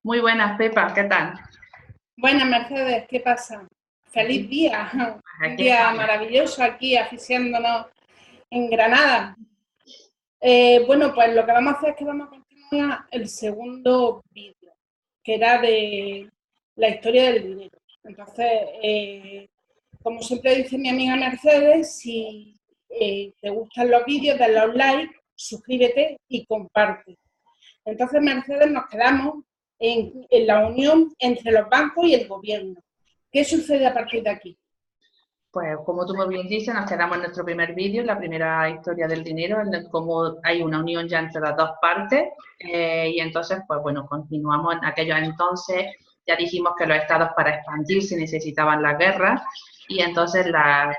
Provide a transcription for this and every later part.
Muy buenas, Pepa, ¿qué tal? Buenas, Mercedes, ¿qué pasa? Feliz Aquí, día, un aquí día estamos. maravilloso aquí aficiándonos en Granada. Bueno, pues lo que vamos a hacer es que vamos a continuar el segundo vídeo, que era de la historia del dinero. Entonces, como siempre dice mi amiga Mercedes, si te gustan los vídeos, dale los like, suscríbete y comparte. Entonces, Mercedes, nos quedamos en la unión entre los bancos y el gobierno. ¿Qué sucede a partir de aquí? Pues como tú muy bien dices, nos quedamos en nuestro primer vídeo, la primera historia del dinero, en el cómo hay una unión ya entre las dos partes. Y entonces, pues bueno, continuamos en aquellos entonces. Ya dijimos que los estados para expandirse necesitaban las guerras y entonces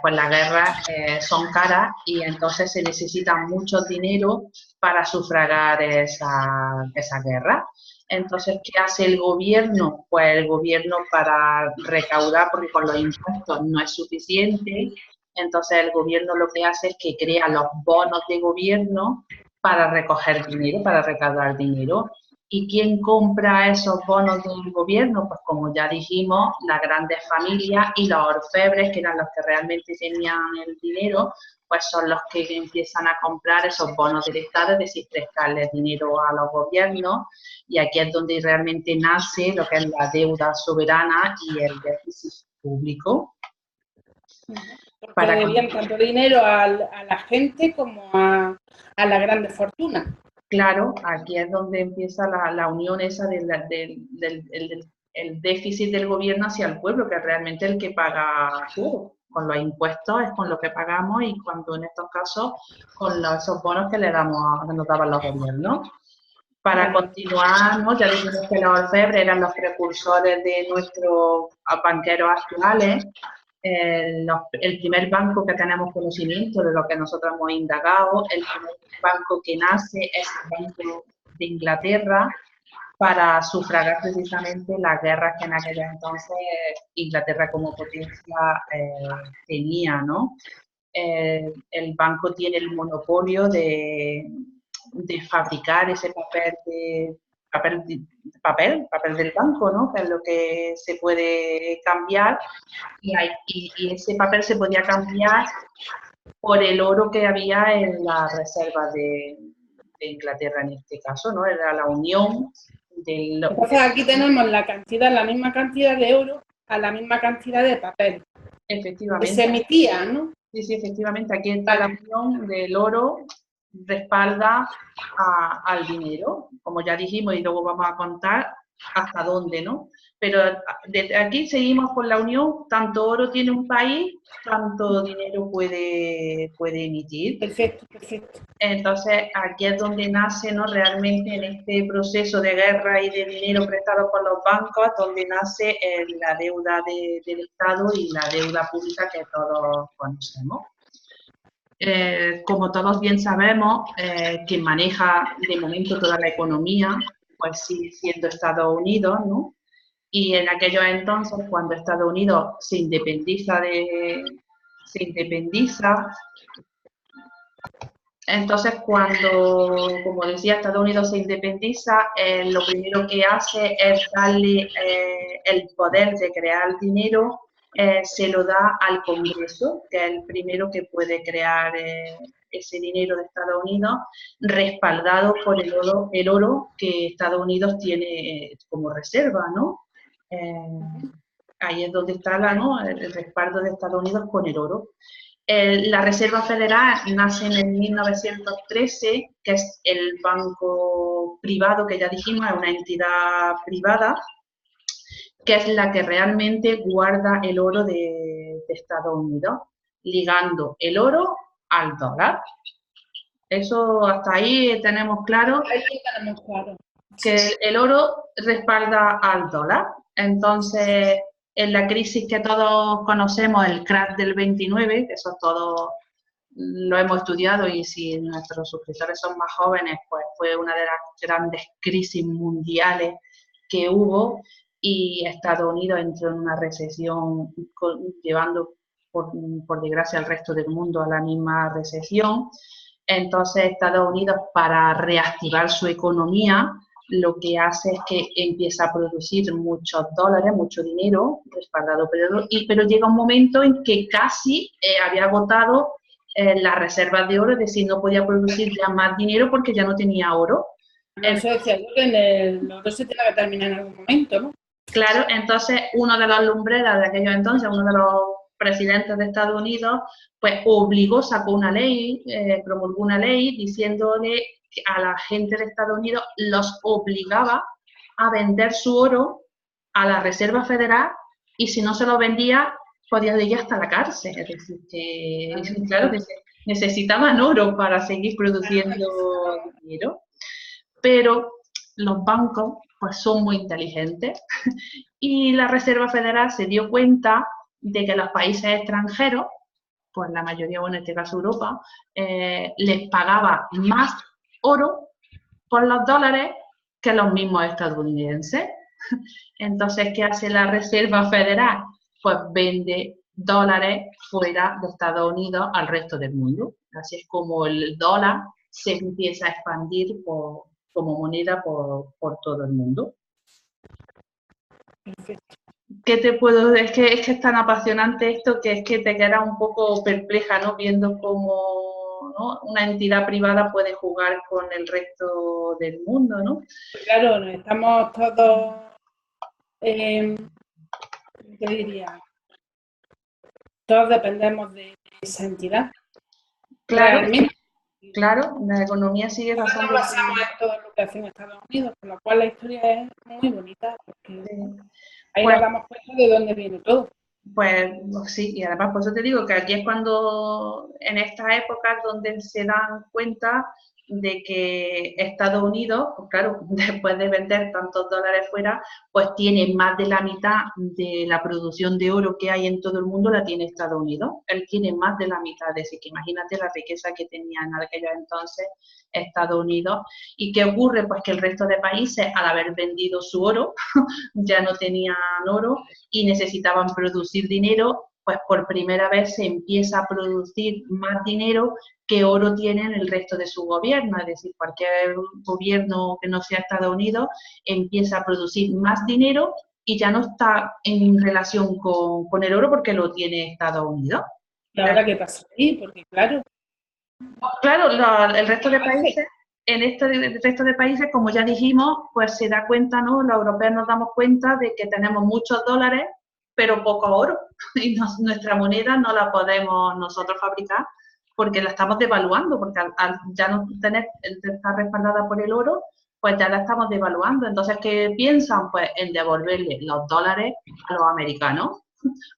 pues las guerras son caras y entonces se necesita mucho dinero para sufragar esa guerra. Entonces, ¿qué hace el gobierno? Pues el gobierno para recaudar, porque con los impuestos no es suficiente, entonces el gobierno lo que hace es que crea los bonos de gobierno para recoger dinero, para recaudar dinero. ¿Y quién compra esos bonos del gobierno? Pues como ya dijimos, las grandes familias y los orfebres, que eran los que realmente tenían el dinero, pues son los que empiezan a comprar esos bonos del Estado, es decir, prestarles dinero a los gobiernos, y aquí es donde realmente nace lo que es la deuda soberana y el déficit público. Porque Para debían tanto dinero a la gente como a las grandes fortunas. Claro, aquí es donde empieza la unión esa el déficit del gobierno hacia el pueblo, que es realmente el que paga todo. Con los impuestos es con lo que pagamos y cuando en estos casos con esos bonos que que nos daban los gobiernos. Para Vale. continuar, ¿no? Ya dijimos que los orfebres eran los precursores de nuestros banqueros actuales. El primer banco que tenemos conocimiento de lo que nosotros hemos indagado, el primer banco que nace es el Banco de Inglaterra para sufragar precisamente las guerras que en aquel entonces Inglaterra como potencia tenía, ¿no? El banco tiene el monopolio de fabricar ese papel del banco, ¿no? Que es lo que se puede cambiar y ese papel se podía cambiar por el oro que había en la reserva de Inglaterra en este caso, ¿no? Era la unión Entonces aquí tenemos la misma cantidad de oro a la misma cantidad de papel que se efectivamente, emitía, ¿no? sí, sí, efectivamente, aquí está la Vale. unión del oro respalda al dinero, como ya dijimos y luego vamos a contar hasta dónde, ¿no? Pero desde aquí seguimos con la unión, tanto oro tiene un país, tanto dinero puede emitir. Perfecto, perfecto. Entonces, aquí es donde nace, ¿no? Realmente en este proceso de guerra y de dinero prestado por los bancos, donde nace la deuda del Estado y la deuda pública que todos conocemos. Como todos bien sabemos, quien maneja de momento toda la economía, pues sigue siendo Estados Unidos, ¿no? Y en aquellos entonces, cuando Estados Unidos se independiza, entonces cuando, como decía, Estados Unidos se independiza, lo primero que hace es darle el poder de crear dinero, se lo da al Congreso, que es el primero que puede crear ese dinero de Estados Unidos, respaldado por el oro que Estados Unidos tiene como reserva, ¿no? Ahí es donde está ¿no? el respaldo de Estados Unidos con el oro. La Reserva Federal nace en el 1913, que es el banco privado, que ya dijimos, es una entidad privada, que es la que realmente guarda el oro de Estados Unidos, ligando el oro al dólar. Eso hasta ahí tenemos claro Ahí tenemos claro. que el oro respalda al dólar. Entonces, en la crisis que todos conocemos, el crack del 29, que eso todos lo hemos estudiado y si nuestros suscriptores son más jóvenes, pues fue una de las grandes crisis mundiales que hubo y Estados Unidos entró en una recesión llevando por desgracia al resto del mundo a la misma recesión. Entonces Estados Unidos para reactivar su economía lo que hace es que empieza a producir muchos dólares, mucho dinero respaldado por el oro, pero llega un momento en que casi había agotado las reservas de oro, es decir, no podía producir ya más dinero porque ya no tenía oro. Eso decía yo, que el oro se tiene que terminar en algún momento, ¿no? Claro, entonces uno de los lumbreras de aquellos entonces, uno de los presidentes de Estados Unidos, pues sacó una ley, promulgó una ley diciéndole a la gente de Estados Unidos, los obligaba a vender su oro a la Reserva Federal y si no se lo vendía, podía ir hasta la cárcel. Es decir, que, claro, que necesitaban oro para seguir produciendo dinero, pero los bancos pues son muy inteligentes y la Reserva Federal se dio cuenta de que los países extranjeros, pues la mayoría, bueno, en este caso Europa, les pagaba más oro por los dólares que los mismos estadounidenses. Entonces, ¿qué hace la Reserva Federal? Pues vende dólares fuera de Estados Unidos al resto del mundo. Así es como el dólar se empieza a expandir como moneda por todo el mundo. Perfecto. ¿Qué te puedo decir? Es que es tan apasionante esto que es que te quedas un poco perpleja, ¿no? Viendo cómo, ¿no?, una entidad privada puede jugar con el resto del mundo, ¿no? Claro, estamos todos, ¿qué diría? Todos dependemos de esa entidad. Claro, Realmente. claro, la economía sigue Nos basando. basamos en todo lo que hacen Estados Unidos, con lo cual la historia es muy bonita, porque ahí Pues, nos damos cuenta de dónde viene todo. pues sí, y además por eso te digo que aquí es cuando, en estas épocas donde se dan cuenta de que Estados Unidos, pues claro, después de vender tantos dólares fuera, pues tiene más de la mitad de la producción de oro que hay en todo el mundo, la tiene Estados Unidos. Él tiene más de la mitad, de así que imagínate la riqueza que tenía en aquellos entonces Estados Unidos. ¿Y qué ocurre? Pues que el resto de países, al haber vendido su oro, ya no tenían oro y necesitaban producir dinero, pues por primera vez se empieza a producir más dinero que oro tienen el resto de su gobierno, es decir, cualquier gobierno que no sea Estados Unidos empieza a producir más dinero y ya no está en relación con el oro porque lo tiene Estados Unidos. ¿Y ahora qué pasa ahí? Porque claro, Claro, el resto de países, en el resto de países, como ya dijimos, pues se da cuenta, ¿no? Los europeos nos damos cuenta de que tenemos muchos dólares, pero poco oro. Y nuestra moneda no la podemos nosotros fabricar porque la estamos devaluando, porque al ya no tener, estar respaldada por el oro, pues ya la estamos devaluando. Entonces, ¿qué piensan? Pues en devolverle los dólares a los americanos,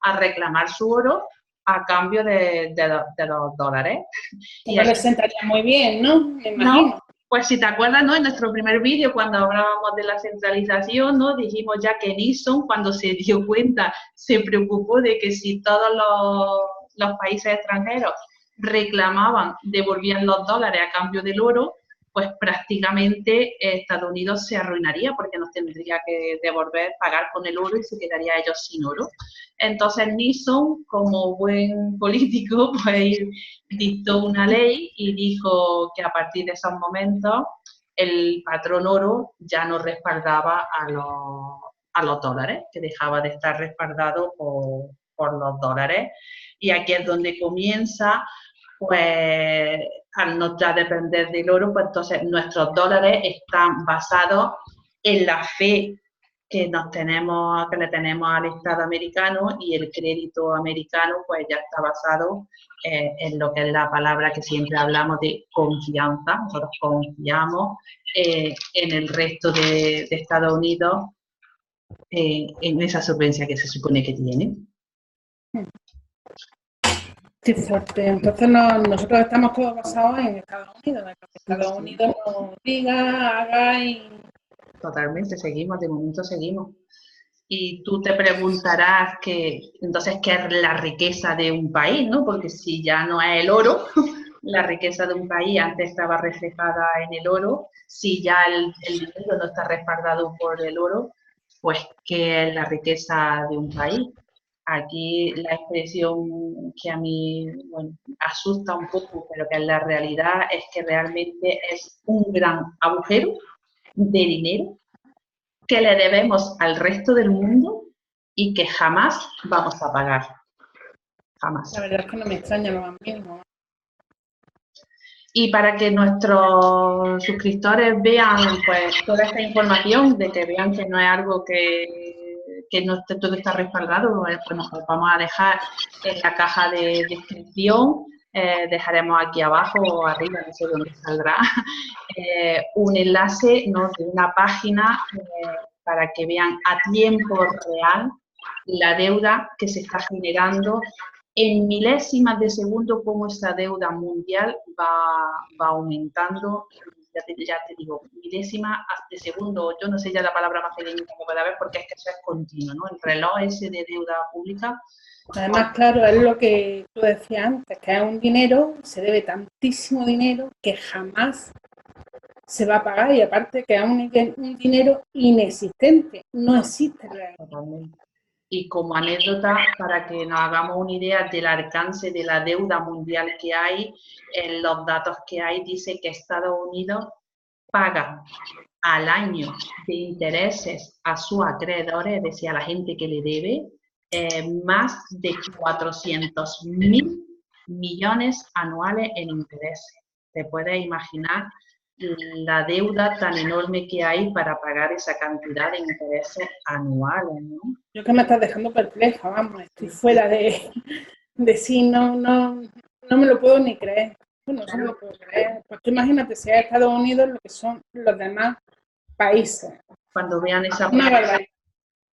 a reclamar su oro a cambio de los dólares. que Y no aquí, les sentaría muy bien, ¿no? Me no, imagino. pues si te acuerdas, ¿no? En nuestro primer vídeo, cuando hablábamos de la centralización, ¿no? Dijimos ya que Nixon, cuando se dio cuenta, se preocupó de que si todos los países extranjeros reclamaban, devolvían los dólares a cambio del oro, pues prácticamente Estados Unidos se arruinaría porque nos tendría que devolver, pagar con el oro y se quedaría ellos sin oro. Entonces Nixon, como buen político, pues dictó una ley y dijo que a partir de esos momentos el patrón oro ya no respaldaba a los dólares, que dejaba de estar respaldado por los dólares. Y aquí es donde comienza, pues, al no ya depender del oro, pues entonces nuestros dólares están basados en la fe que le tenemos al Estado americano y el crédito americano pues ya está basado en lo que es la palabra que siempre hablamos de confianza. Nosotros confiamos en el resto de Estados Unidos en esa solvencia que se supone que tiene. Sí, fuerte. Entonces nosotros estamos todos basados en Estados Unidos, en lo que Estados Unidos nos diga, haga y... Totalmente, seguimos, de momento seguimos. Y tú te preguntarás entonces, ¿qué es la riqueza de un país, no? Porque si ya no es el oro, la riqueza de un país antes estaba reflejada en el oro, si ya el dinero no está respaldado por el oro, pues ¿qué es la riqueza de un país? Aquí la expresión que a mí, bueno, asusta un poco, pero que en la realidad es que realmente es un gran agujero de dinero que le debemos al resto del mundo y que jamás vamos a pagar. Jamás. La verdad es que no me extraña lo mismo. Y para que nuestros suscriptores vean pues toda esta información, de que vean que no es algo que no esté, todo está respaldado, pues nos vamos a dejar en la caja de descripción, dejaremos aquí abajo o arriba, no sé dónde saldrá, un enlace, ¿no?, de una página para que vean a tiempo real la deuda que se está generando en milésimas de segundo, cómo esa deuda mundial va aumentando. Ya te digo, milésimas de segundo, yo no sé ya la palabra más pequeña que pueda haber, porque es que eso es continuo, ¿no? El reloj ese de deuda pública. Además, claro, es lo que tú decías antes, que es un dinero, se debe tantísimo dinero que jamás se va a pagar, y aparte que es un dinero inexistente, no existe realmente. Totalmente. Y como anécdota, para que nos hagamos una idea del alcance de la deuda mundial que hay, en los datos que hay, dice que Estados Unidos paga al año de intereses a sus acreedores, es decir, a la gente que le debe, más de 400.000 millones anuales en intereses. Te puedes imaginar la deuda tan enorme que hay para pagar esa cantidad de intereses anuales, ¿no? Yo que me estás dejando perpleja, vamos, estoy fuera de sí, no me lo puedo ni creer. Bueno, no me lo puedo creer. Pues tú imagínate si es Estados Unidos lo que son los demás países. Cuando vean esa página,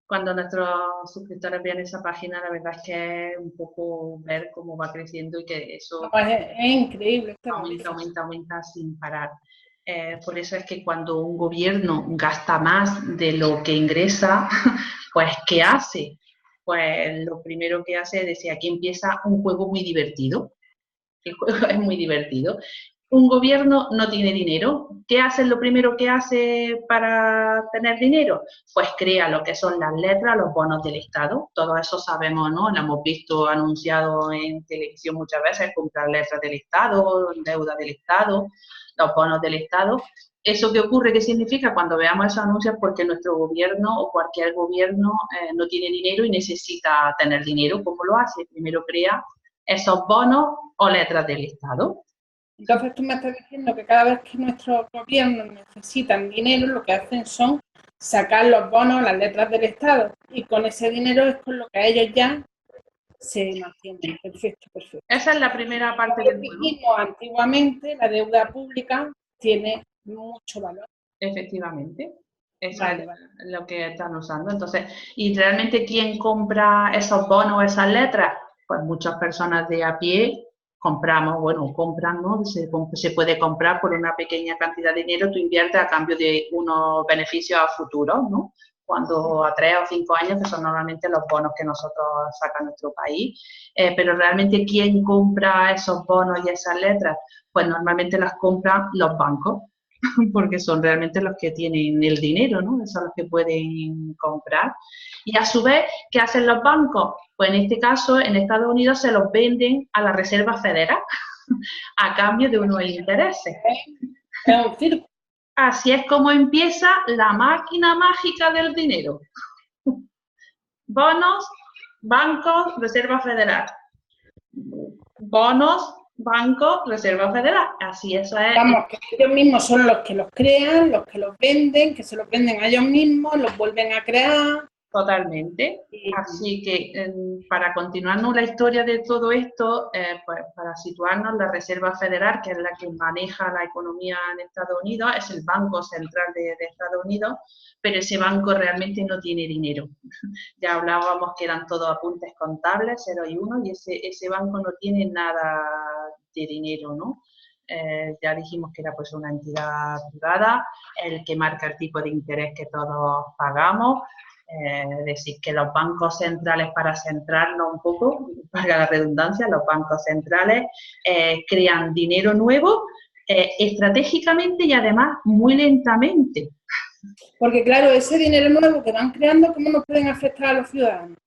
cuando nuestros suscriptores vean esa página, la verdad es que es un poco ver cómo va creciendo y que eso no, es increíble. Aumenta sin parar. Por eso es que cuando un gobierno gasta más de lo que ingresa, pues ¿qué hace? Pues lo primero que hace es decir, aquí empieza un juego muy divertido. El juego es muy divertido. Un gobierno no tiene dinero. ¿Qué hace? Lo primero que hace para tener dinero? Pues crea lo que son las letras, los bonos del Estado. Todo eso sabemos, ¿no? Lo hemos visto anunciado en televisión muchas veces, comprar letras del Estado, deuda del Estado, los bonos del Estado. ¿Eso qué ocurre? ¿Qué significa? Cuando veamos esos anuncios, porque nuestro gobierno o cualquier gobierno no tiene dinero y necesita tener dinero. ¿Cómo lo hace? Primero crea esos bonos o letras del Estado. Entonces tú me estás diciendo que cada vez que nuestros gobiernos necesitan dinero, lo que hacen son sacar los bonos, las letras del Estado, y con ese dinero es con lo que ellos ya se mantienen. Perfecto. Esa es la primera parte del juego. Antiguamente la deuda pública tiene mucho valor. Efectivamente. Eso es lo que están usando. Entonces, ¿y realmente quién compra esos bonos, esas letras? Pues muchas personas de a pie compramos, compran, ¿no? Se puede comprar por una pequeña cantidad de dinero, tú inviertes a cambio de unos beneficios a futuro, ¿no? Cuando a 3 o 5 años, que son normalmente los bonos que nosotros saca nuestro país. Pero realmente, ¿quién compra esos bonos y esas letras? Pues normalmente las compran los bancos, porque son realmente los que tienen el dinero, ¿no? Son los que pueden comprar. Y a su vez, ¿qué hacen los bancos? Pues en este caso, en Estados Unidos se los venden a la Reserva Federal a cambio de unos intereses. Es un circo. Así es como empieza la máquina mágica del dinero. Bonos, bancos, Reserva Federal. Bonos, banco, Reserva Federal. Así eso es. Vamos, que ellos mismos son los que los crean, los que los venden, que se los venden a ellos mismos, los vuelven a crear. Totalmente. Así que para continuarnos la historia de todo esto, pues para situarnos, la Reserva Federal, que es la que maneja la economía en Estados Unidos, es el Banco Central de Estados Unidos, pero ese banco realmente no tiene dinero. Ya hablábamos que eran todos apuntes contables, 0 y 1, y ese banco no tiene nada de dinero, ¿no? Ya dijimos que era pues una entidad privada, el que marca el tipo de interés que todos pagamos. Es decir, que los bancos centrales, para centrarnos un poco, para la redundancia, los bancos centrales crean dinero nuevo estratégicamente y además muy lentamente. Porque claro, ese dinero nuevo que van creando, ¿cómo nos pueden afectar a los ciudadanos?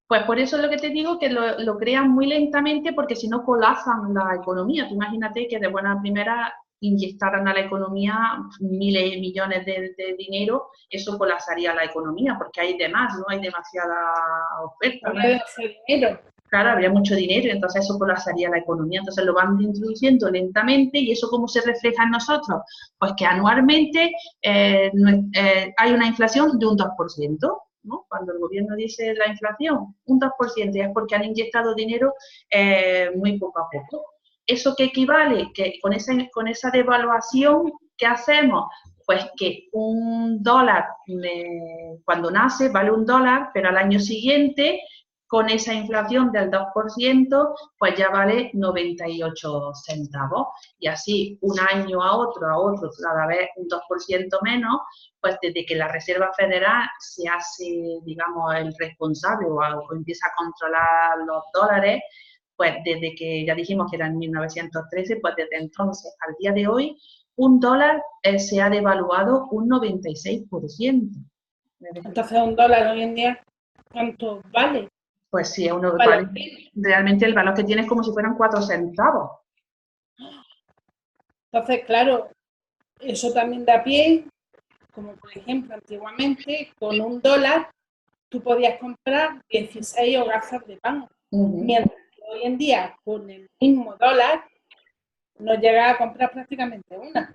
Pues por eso es lo que te digo, que lo crean muy lentamente, porque si no colapsan la economía. Tú imagínate que de buena primera inyectaran a la economía miles y millones de dinero, eso colapsaría la economía, porque hay demás, ¿no? Hay demasiada oferta, ¿no? Dinero. Claro, habría mucho dinero y entonces eso colapsaría la economía. Entonces lo van introduciendo lentamente y eso ¿cómo se refleja en nosotros? Pues que anualmente hay una inflación de un 2%, ¿no? Cuando el gobierno dice la inflación, un 2%, y es porque han inyectado dinero muy poco a poco. ¿Eso qué equivale? Que con esa devaluación que hacemos, pues que un dólar cuando nace vale un dólar, pero al año siguiente con esa inflación del 2%, pues ya vale 98 centavos. Y así, un año a otro, cada vez un 2% menos, pues desde que la Reserva Federal se hace, digamos, el responsable o empieza a controlar los dólares, pues desde que ya dijimos que era en 1913, pues desde entonces al día de hoy, un dólar se ha devaluado un 96%. Entonces, un dólar hoy en día, ¿cuánto vale? Pues sí, vale, realmente el valor que tiene es como si fueran 4 centavos. Entonces, claro, eso también da pie, como por ejemplo, antiguamente, con un dólar, tú podías comprar 16 hogazas de pan. Mientras que hoy en día, con el mismo dólar, no llega a comprar prácticamente una.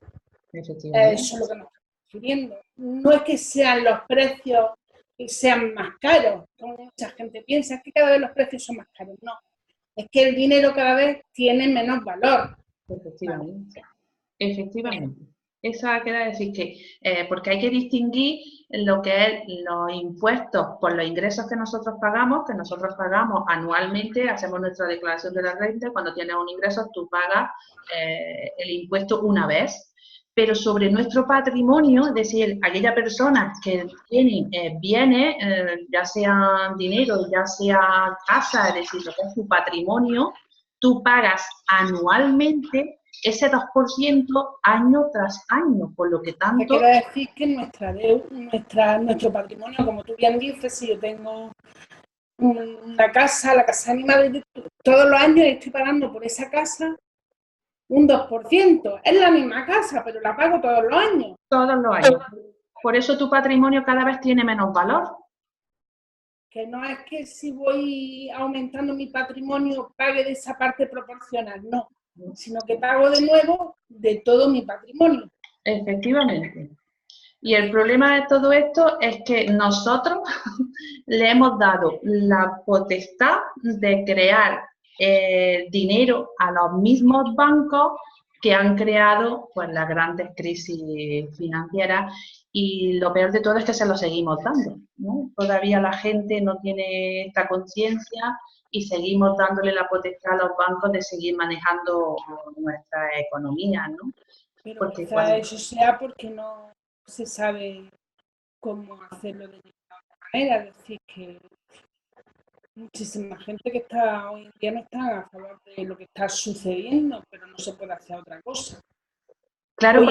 Eso es lo que nos estamos refiriendo. No es que sean los precios que sean más caros, como mucha gente piensa, es que cada vez los precios son más caros. No, es que el dinero cada vez tiene menos valor. Efectivamente. Efectivamente. Esa quiere decir que, porque hay que distinguir lo que es los impuestos por los ingresos que nosotros pagamos anualmente, hacemos nuestra declaración de la renta, cuando tienes un ingreso tú pagas el impuesto una vez, pero sobre nuestro patrimonio, es decir, aquella persona que tiene bienes, ya sea dinero, ya sea casa, es decir, lo que es su patrimonio, tú pagas anualmente ese 2% año tras año, por lo que tanto... Quiere decir que nuestro patrimonio, como tú bien dices, si yo tengo una casa, la casa de mi madre, todos los años estoy pagando por esa casa un 2%. Es la misma casa, pero la pago todos los años. Todos los años. Por eso tu patrimonio cada vez tiene menos valor. Que no es que si voy aumentando mi patrimonio pague de esa parte proporcional, no, sino que pago de nuevo de todo mi patrimonio. Efectivamente. Y el problema de todo esto es que nosotros le hemos dado la potestad de crear dinero a los mismos bancos que han creado pues, las grandes crisis financieras, y lo peor de todo es que se lo seguimos dando, ¿no? Todavía la gente no tiene esta conciencia y seguimos dándole la potestad a los bancos de seguir manejando nuestra economía, ¿no? Pero Porque quizá eso sea porque no se sabe cómo hacerlo de ninguna manera, es decir, que muchísima gente que está hoy en día no está a favor de lo que está sucediendo, pero no se puede hacer otra cosa. Claro,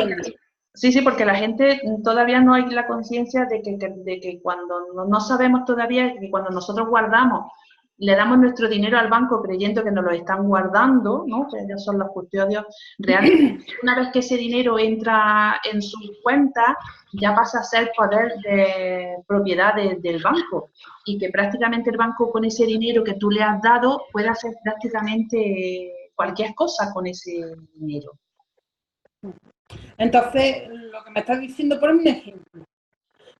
sí, porque la gente todavía no hay la conciencia de que cuando no sabemos todavía, que cuando nosotros guardamos, le damos nuestro dinero al banco creyendo que nos lo están guardando, ¿no? Que ellos son los custodios, realmente una vez que ese dinero entra en su cuenta, ya pasa a ser poder de propiedad del banco, y que prácticamente el banco con ese dinero que tú le has dado puede hacer prácticamente cualquier cosa con ese dinero. Entonces, lo que me estás diciendo, por un ejemplo,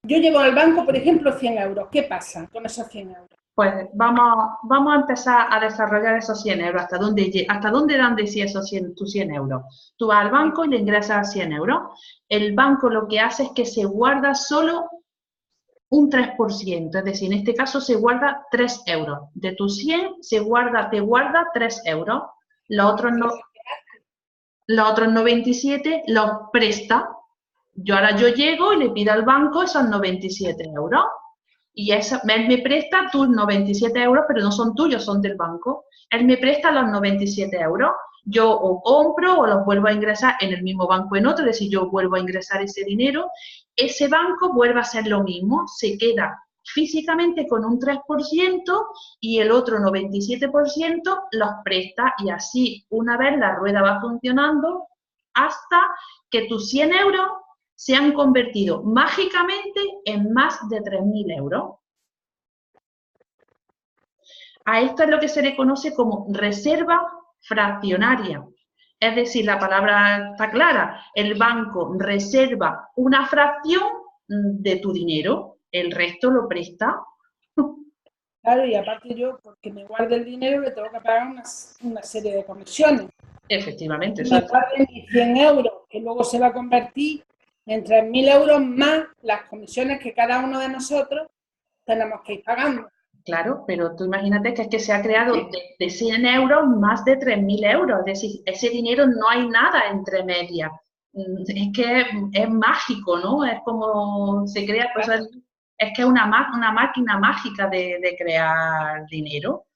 yo llevo al banco, por ejemplo, 100 euros. ¿Qué pasa con esos 100 euros? Pues vamos a empezar a desarrollar esos 100 euros. ¿Hasta dónde dan de sí esos tus 100 euros? Tú vas al banco y le ingresas 100 euros. El banco lo que hace es que se guarda solo un 3%, es decir, en este caso se guarda 3 euros. De tus 100 te guarda 3 euros. Los otros 97 los presta. Ahora yo llego y le pido al banco esos 97 euros. Y él me presta tus 97 euros, pero no son tuyos, son del banco. Él me presta los 97 euros. Yo o compro o los vuelvo a ingresar en el mismo banco en otro, es decir, yo vuelvo a ingresar ese dinero. Ese banco vuelve a hacer lo mismo, se queda físicamente con un 3% y el otro 97% los presta, y así una vez la rueda va funcionando, hasta que tus 100 euros se han convertido mágicamente en más de 3.000 euros. A esto es lo que se le conoce como reserva fraccionaria. Es decir, la palabra está clara, el banco reserva una fracción de tu dinero, el resto lo presta. Claro, y aparte yo, porque me guarde el dinero, le tengo que pagar una serie de comisiones. Efectivamente, Me exacto. guarde mis 100 euros, que luego se va a convertir en 3.000 euros más las comisiones que cada uno de nosotros tenemos que ir pagando. Claro, pero tú imagínate que es que se ha creado de 100 euros más de 3.000 euros, es decir, ese dinero no hay nada entre medias. Es que es mágico, ¿no? Es como se crea, pues es que es una máquina mágica de crear dinero.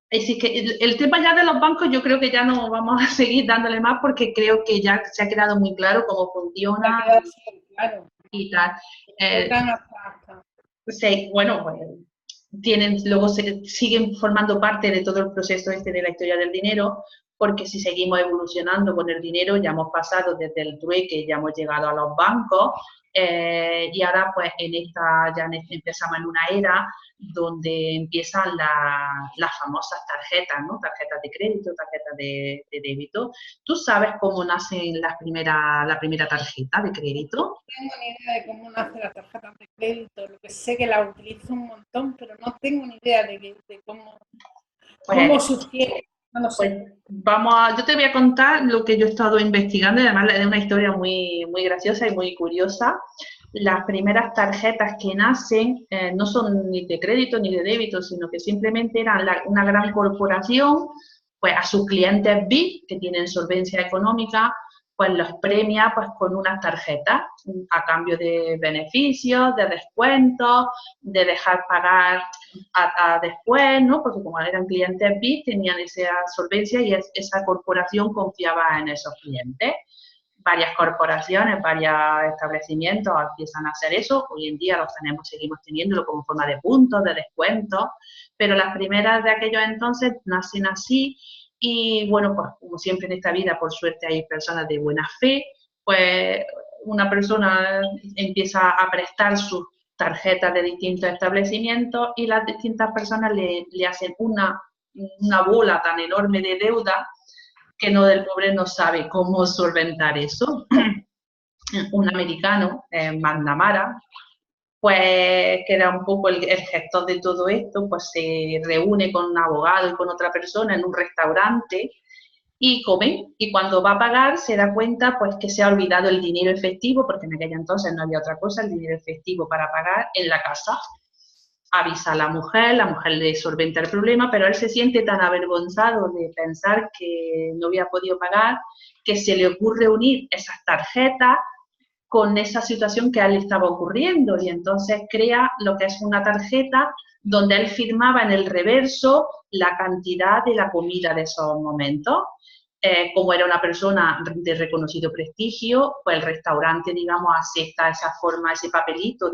Es decir, que el tema ya de los bancos yo creo que ya no vamos a seguir dándole más porque creo que ya se ha quedado muy claro cómo funciona Claro. y tal. Sí, Bueno, pues luego siguen formando parte de todo el proceso este de la historia del dinero, porque si seguimos evolucionando con el dinero, ya hemos pasado desde el trueque, ya hemos llegado a los bancos, y ahora pues empezamos en una era donde empiezan las famosas tarjetas, ¿no? Tarjetas de crédito, tarjetas de débito. ¿Tú sabes cómo nace la primera tarjeta de crédito? No tengo ni idea de cómo nace la tarjeta de crédito, lo que sé que la utilizo un montón, pero no tengo ni idea de cómo sugiere. No lo sé. Pues yo te voy a contar lo que yo he estado investigando y además es una historia muy, muy graciosa y muy curiosa. Las primeras tarjetas que nacen no son ni de crédito ni de débito, sino que simplemente eran una gran corporación, pues a sus clientes VIP que tienen solvencia económica, pues los premia pues con unas tarjetas a cambio de beneficios, de descuentos, de dejar pagar a después, ¿no? Porque como eran clientes VIP, tenían esa solvencia y esa corporación confiaba en esos clientes. Varias corporaciones, varios establecimientos empiezan a hacer eso. Hoy en día seguimos teniéndolo como forma de puntos, de descuentos, pero las primeras de aquellos entonces nacen así. Y bueno, pues como siempre en esta vida, por suerte hay personas de buena fe, pues una persona empieza a prestar sus tarjetas de distintos establecimientos y las distintas personas le hacen una bola tan enorme de deuda que el pobre no sabe cómo solventar eso. Un americano, McNamara, pues que era un poco el gestor de todo esto, pues se reúne con un abogado y con otra persona en un restaurante y comen, y cuando va a pagar se da cuenta pues que se ha olvidado el dinero efectivo, porque en aquella entonces no había otra cosa, el dinero efectivo para pagar en la casa. Avisa a la mujer le solventa el problema, pero él se siente tan avergonzado de pensar que no había podido pagar, que se le ocurre unir esas tarjetas con esa situación que a él le estaba ocurriendo, y entonces crea lo que es una tarjeta donde él firmaba en el reverso la cantidad de la comida de esos momentos. Como era una persona de reconocido prestigio, pues el restaurante, digamos, acepta esa forma, ese papelito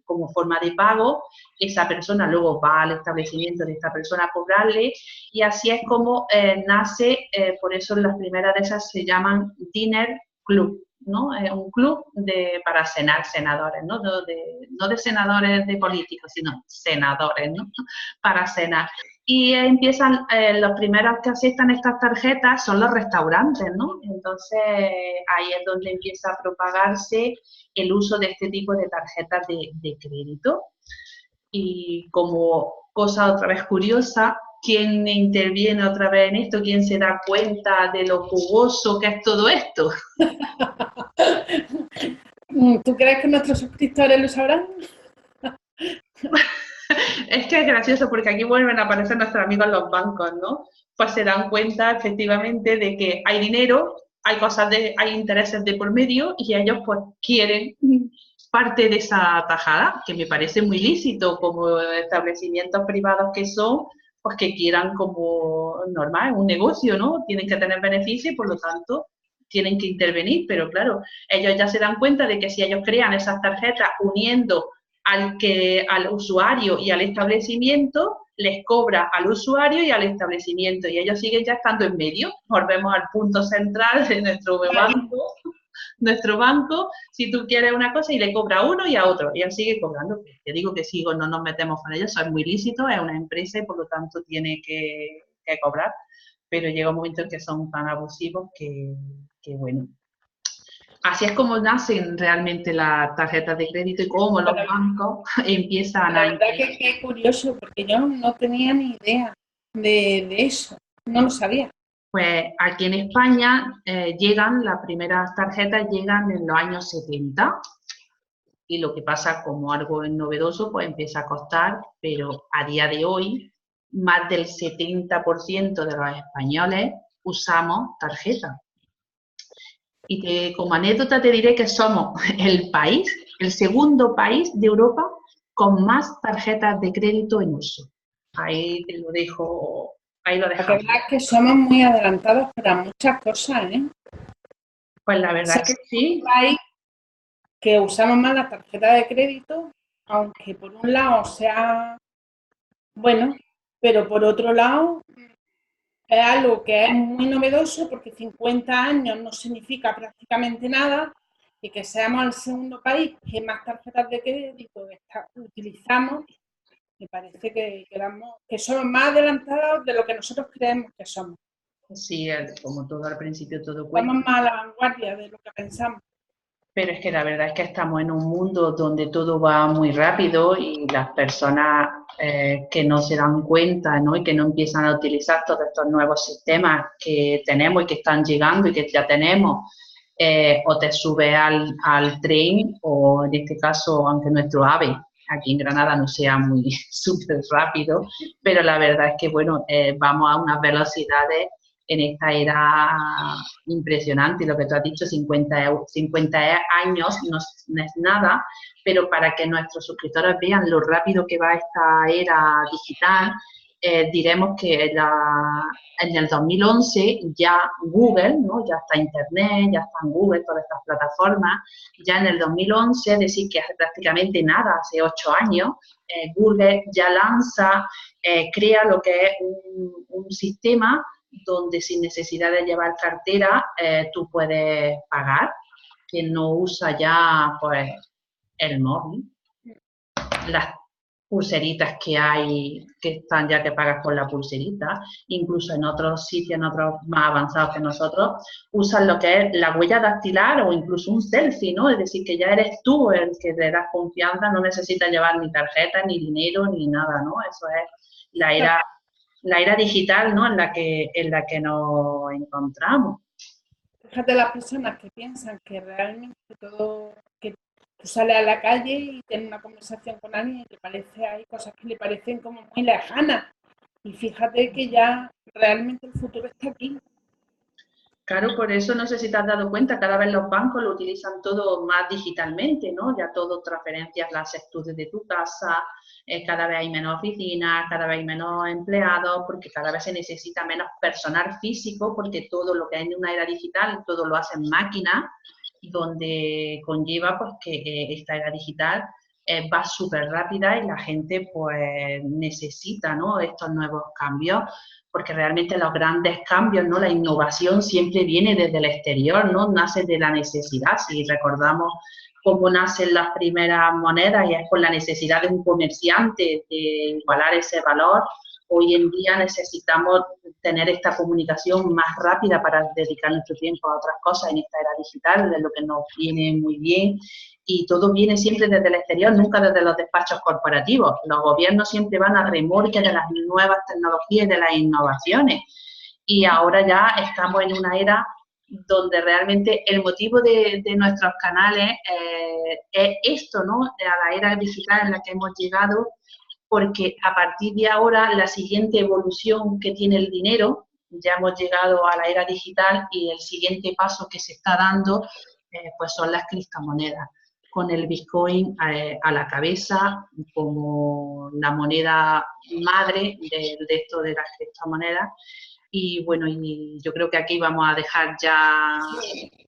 como forma de pago. Esa persona luego va al establecimiento de esta persona a cobrarle, y así es como nace, por eso las primeras de esas se llaman Dinner Club, ¿no? Es un club para cenar senadores, ¿no? No de senadores de políticos, sino senadores, ¿no? Para cenar. Y empiezan, los primeros que aceptan estas tarjetas son los restaurantes, ¿no? Entonces ahí es donde empieza a propagarse el uso de este tipo de tarjetas de crédito. Y como cosa otra vez curiosa, ¿quién interviene otra vez en esto? ¿Quién se da cuenta de lo jugoso que es todo esto? ¿Tú crees que nuestros suscriptores lo sabrán? Es que es gracioso porque aquí vuelven a aparecer nuestros amigos los bancos, ¿no? Pues se dan cuenta efectivamente de que hay dinero, hay intereses de por medio y ellos pues quieren parte de esa tajada, que me parece muy lícito, como establecimientos privados que son, pues que quieran como normal, un negocio, ¿no? Tienen que tener beneficio y por lo tanto tienen que intervenir, pero claro, ellos ya se dan cuenta de que si ellos crean esas tarjetas uniendo al usuario y al establecimiento les cobra al usuario y al establecimiento, y ellos siguen ya estando en medio. Volvemos al punto central de nuestro banco, si tú quieres una cosa y le cobra a uno y a otro, y él sigue cobrando. Te digo que sigo, no nos metemos con ellos, eso es muy lícito, es una empresa y por lo tanto tiene que cobrar, pero llega un momento en que son tan abusivos que bueno. Así es como nacen realmente las tarjetas de crédito y cómo los bancos empiezan La a... verdad que es curioso, porque yo no tenía ni idea de eso, no lo sabía. Pues aquí en España llegan, las primeras tarjetas llegan en los años 70 y lo que pasa como algo novedoso pues empieza a costar, pero a día de hoy más del 70% de los españoles usamos tarjeta. Y como anécdota te diré que somos el segundo país de Europa con más tarjetas de crédito en uso. Ahí te lo dejo, ahí lo La dejamos. verdad es que somos muy adelantados para muchas cosas, ¿eh? Pues la verdad es que sí. Hay que usamos más la tarjeta de crédito, aunque por un lado sea bueno, pero por otro lado es algo que es muy novedoso porque 50 años no significa prácticamente nada y que seamos el segundo país que más tarjetas de crédito utilizamos, me parece que somos más adelantados de lo que nosotros creemos que somos. Sí, como todo al principio, todo cuesta. Estamos más a la vanguardia de lo que pensamos. Pero es que la verdad es que estamos en un mundo donde todo va muy rápido y las personas que no se dan cuenta, ¿no? Y que no empiezan a utilizar todos estos nuevos sistemas que tenemos y que están llegando y que ya tenemos, o te subes al tren o en este caso, aunque nuestro AVE aquí en Granada no sea muy súper rápido, pero la verdad es que, bueno, vamos a unas velocidades en esta era impresionante. Lo que tú has dicho, 50 años no es nada, pero para que nuestros suscriptores vean lo rápido que va esta era digital, diremos que en el 2011 ya Google, ¿no? Ya está Internet, ya están Google, todas estas plataformas, ya en el 2011, es decir, que hace prácticamente nada, hace 8 años, Google ya lanza, crea lo que es un sistema donde sin necesidad de llevar cartera tú puedes pagar, que no usa ya pues el móvil, las pulseritas que hay, que están ya que pagas con la pulserita, incluso en otros sitios, en otros más avanzados que nosotros, usan lo que es la huella dactilar o incluso un selfie, ¿no? Es decir, que ya eres tú el que te das confianza, no necesitas llevar ni tarjeta, ni dinero, ni nada, ¿no? Eso es la era digital, ¿no? En la que nos encontramos. Fíjate las personas que piensan que realmente todo, que tú sales a la calle y tienes una conversación con alguien y te parece, hay cosas que le parecen como muy lejanas. Y fíjate que ya realmente el futuro está aquí. Claro, por eso no sé si te has dado cuenta, cada vez los bancos lo utilizan todo más digitalmente, ¿no? Ya todo transferencias las haces tú desde tu casa, cada vez hay menos oficinas, cada vez hay menos empleados, porque cada vez se necesita menos personal físico, porque todo lo que hay en una era digital, todo lo hacen máquinas, donde conlleva pues que esta era digital va súper rápida y la gente pues necesita, ¿no? Estos nuevos cambios, porque realmente los grandes cambios, ¿no? La innovación siempre viene desde el exterior, ¿no? Nace de la necesidad. Si recordamos cómo nacen las primeras monedas y es por la necesidad de un comerciante de igualar ese valor, hoy en día necesitamos tener esta comunicación más rápida para dedicar nuestro tiempo a otras cosas en esta era digital, de lo que nos viene muy bien. Y todo viene siempre desde el exterior, nunca desde los despachos corporativos. Los gobiernos siempre van a remolque de las nuevas tecnologías y de las innovaciones. Y ahora ya estamos en una era donde realmente el motivo de nuestros canales es esto, ¿no? A la era digital en la que hemos llegado, porque a partir de ahora la siguiente evolución que tiene el dinero, ya hemos llegado a la era digital y el siguiente paso que se está dando pues son las criptomonedas, con el Bitcoin a la cabeza como la moneda madre de esto de las criptomonedas. Y bueno, y yo creo que aquí vamos a dejar ya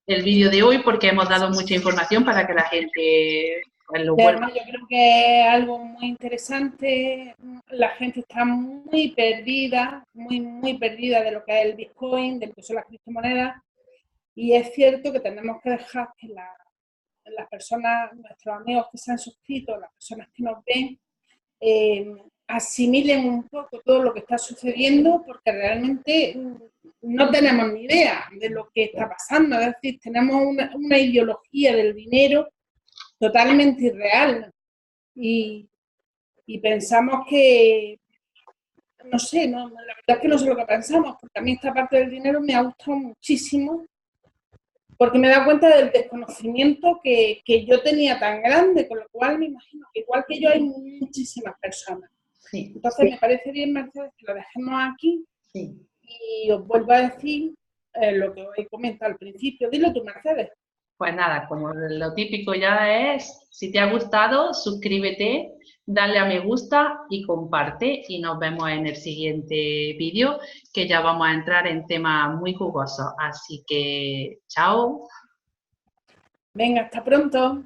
el vídeo de hoy porque hemos dado mucha información para que la gente pues lo Y vuelvo. además yo creo que es algo muy interesante. La gente está muy perdida, muy perdida de lo que es el Bitcoin, de lo que son las criptomonedas. Y es cierto que tenemos que dejar que las personas, nuestros amigos que se han suscrito, las personas que nos ven, asimilen un poco todo lo que está sucediendo, porque realmente no tenemos ni idea de lo que está pasando. Es decir, tenemos una ideología del dinero totalmente irreal y, y pensamos que, no sé, no, la verdad es que no sé lo que pensamos, porque a mí esta parte del dinero me ha gustado muchísimo, porque me da cuenta del desconocimiento que yo tenía tan grande, con lo cual me imagino que igual que yo hay muchísimas personas. Sí, Entonces me parece bien, Mercedes, que lo dejemos aquí sí. y os vuelvo a decir lo que os he comentado al principio. Dilo tú, Mercedes. Pues nada, como lo típico ya es, si te ha gustado, suscríbete, dale a me gusta y comparte. Y nos vemos en el siguiente vídeo, que ya vamos a entrar en temas muy jugosos. Así que, chao. Venga, hasta pronto.